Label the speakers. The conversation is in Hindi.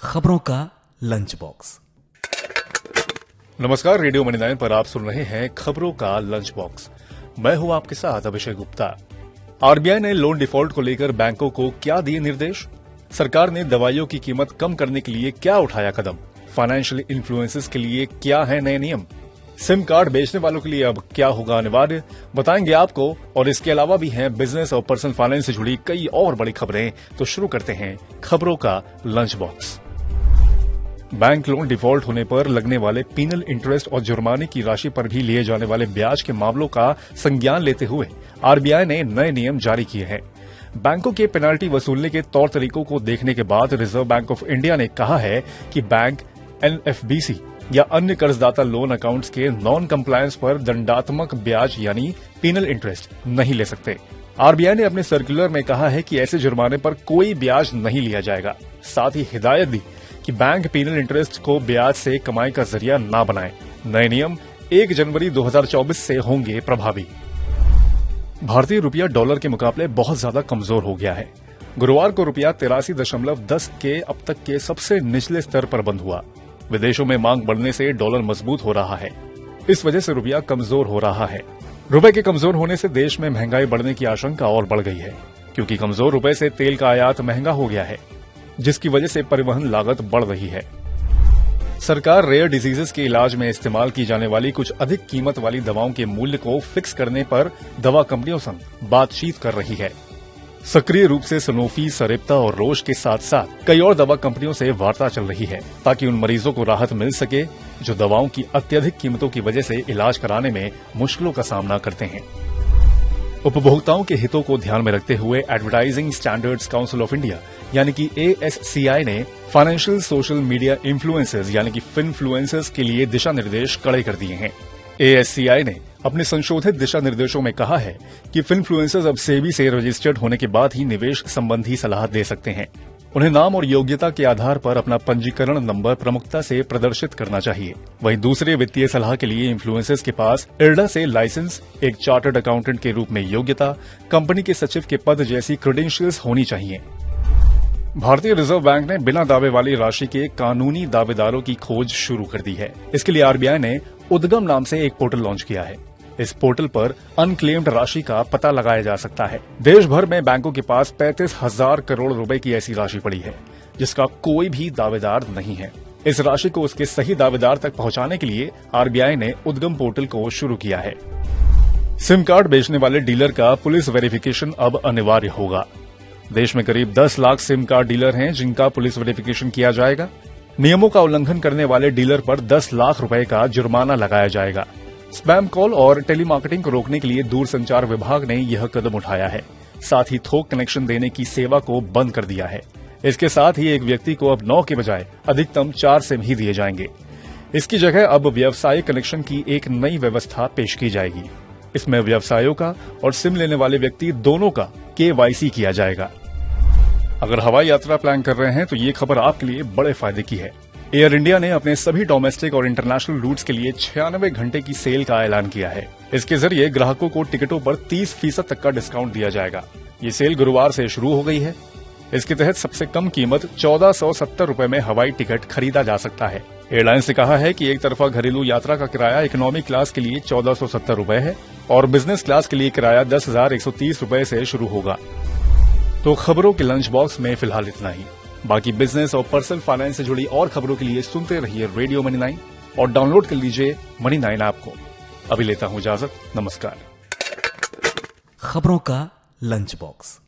Speaker 1: खबरों का लंच बॉक्स।
Speaker 2: नमस्कार, रेडियो मनी 9 पर आप सुन रहे हैं खबरों का लंच बॉक्स। मैं हूं आपके साथ अभिषेक गुप्ता। आरबीआई ने लोन डिफॉल्ट को लेकर बैंकों को क्या दिए निर्देश? सरकार ने दवाइयों की कीमत कम करने के लिए क्या उठाया कदम? फाइनेंशियल इन्फ्लुएंसेस के लिए क्या है नए नियम? सिम कार्ड बेचने वालों के लिए अब क्या होगा अनिवार्य, बताएंगे आपको। और इसके अलावा भी हैं बिजनेस और पर्सनल फाइनेंस से जुड़ी कई और बड़ी खबरें। तो शुरू करते हैं खबरों का lunch box. Bank loan default होने पर लगने वाले पीनल इंटरेस्ट और जुर्माने की राशि पर भी लिए जाने वाले ब्याज के मामलों का संज्ञान लेते हुए आरबीआई ने नए नियम जारी किए हैं। बैंकों के पेनाल्टी वसूलने के तौर तरीकों को देखने के बाद रिजर्व बैंक ऑफ इंडिया ने कहा है कि बैंक एनएफबीसी या अन्य कर्जदाता लोन अकाउंट्स के नॉन कंप्लायंस पर दंडात्मक ब्याज यानी पीनल इंटरेस्ट नहीं ले सकते। आरबीआई ने अपने सर्कुलर में कहा है कि ऐसे जुर्माने पर कोई ब्याज नहीं लिया जाएगा। साथ ही हिदायत दी कि बैंक पीनल इंटरेस्ट को ब्याज से कमाई का जरिया न बनाएं। नए नियम 1 जनवरी 2024 से होंगे प्रभावी। भारतीय रुपया डॉलर के मुकाबले बहुत ज्यादा कमजोर हो गया है। गुरुवार को रुपया 83.10 के अब तक के सबसे निचले स्तर पर बंद हुआ। विदेशों में मांग बढ़ने से डॉलर मजबूत हो रहा है। इस वजह से रुपया कमजोर हो रहा है। रुपए के कमजोर होने से देश में महंगाई बढ़ने की आशंका और बढ़ गई है, क्योंकि कमजोर रुपए से तेल का आयात महंगा हो गया है, जिसकी वजह से परिवहन लागत बढ़ रही है। सरकार रेयर डिजीजेस के इलाज में इस्तेमाल की जाने वाली कुछ अधिक कीमत वाली दवाओं के मूल्य को फिक्स करने पर दवा कंपनियों संग बातचीत कर रही है। सक्रिय रूप से सनोफी, सरेप्ता और रोश के साथ साथ कई और दवा कंपनियों से वार्ता चल रही है, ताकि उन मरीजों को राहत मिल सके जो दवाओं की अत्यधिक कीमतों की वजह से इलाज कराने में मुश्किलों का सामना करते हैं। उपभोक्ताओं के हितों को ध्यान में रखते हुए advertising standards council of India यानी कि ASCI ने फाइनेंशियल सोशल मीडिया इन्फ्लुएंसर्स यानी कि फिनफ्लुएंसर्स के लिए दिशा निर्देश कड़े कर दिए हैं। ASCI ने अपने संशोधित दिशा निर्देशों में कहा है कि फिनफ्लुएंसर्स अब सेबी से रजिस्टर्ड होने के बाद ही निवेश संबंधी सलाह दे सकते हैं। उन्हें नाम और योग्यता के आधार पर अपना पंजीकरण नंबर प्रमुखता से प्रदर्शित करना चाहिए। वहीं दूसरे वित्तीय सलाह के लिए इन्फ्लुएंसर्स के पास इरडा से लाइसेंस, एक चार्टर्ड अकाउंटेंट के रूप में योग्यता, कंपनी के सचिव के पद जैसी क्रेडेंशियल्स होनी चाहिए। भारतीय रिजर्व बैंक ने बिना दावे वाली राशि के कानूनी दावेदारों की खोज शुरू कर दी है। इसके लिए आरबीआई ने उद्गम नाम से एक पोर्टल लॉन्च किया है। इस पोर्टल पर अनक्लेम्ड राशि का पता लगाया जा सकता है। देश भर में बैंकों के पास 35,000 करोड़ रुपए की ऐसी राशि पड़ी है, जिसका कोई भी दावेदार नहीं है। इस राशि को उसके सही दावेदार तक पहुंचाने के लिए आरबीआई ने उद्गम पोर्टल को शुरू किया है। सिम कार्ड बेचने वाले डीलर का पुलिस वेरिफिकेशन अब अनिवार्य होगा। देश में करीब 10 लाख सिम कार्ड डीलर हैं, जिनका पुलिस वेरिफिकेशन किया जाएगा। नियमों का उल्लंघन करने वाले डीलर पर 10 लाख रुपए का जुर्माना लगाया जाएगा। स्पैम कॉल और टेलीमार्केटिंग को रोकने के लिए दूरसंचार विभाग ने यह कदम उठाया है। साथ ही थोक कनेक्शन देने की सेवा को बंद कर दिया है। इसके साथ ही एक व्यक्ति को अब 9 के बजाय अधिकतम 4 सिम ही दिए जाएंगे। इसकी जगह अब व्यवसायिक कनेक्शन की एक नई व्यवस्था पेश की जाएगी। इसमें व्यवसायों का और सिम लेने वाले व्यक्ति दोनों का KYC किया जाएगा। अगर हवाई यात्रा प्लान कर रहे हैं तो ये खबर आपके लिए बड़े फायदे की है। एयर इंडिया ने अपने सभी डोमेस्टिक और इंटरनेशनल रूट्स के लिए 96 घंटे की सेल का ऐलान किया है। इसके जरिए ग्राहकों को टिकटों पर 30% तक का डिस्काउंट दिया जाएगा। ये सेल गुरुवार से शुरू हो गई है। इसके तहत सबसे कम कीमत 1470 रुपए में हवाई टिकट खरीदा जा सकता है। एयरलाइंस ने कहा है कि एक तरफा घरेलू यात्रा का किराया इकोनॉमी क्लास के लिए 1470 रुपए है और बिजनेस क्लास के लिए किराया 10,130 रुपए से शुरू होगा। तो खबरों के लंच बॉक्स में फिलहाल इतना ही। बाकी बिजनेस और पर्सनल फाइनेंस से जुड़ी और खबरों के लिए सुनते रहिए रेडियो मनी 9 और डाउनलोड कर लीजिए मनी 9 ऐप को। अभी लेता हूं इजाजत। नमस्कार।
Speaker 1: खबरों का लंच बॉक्स।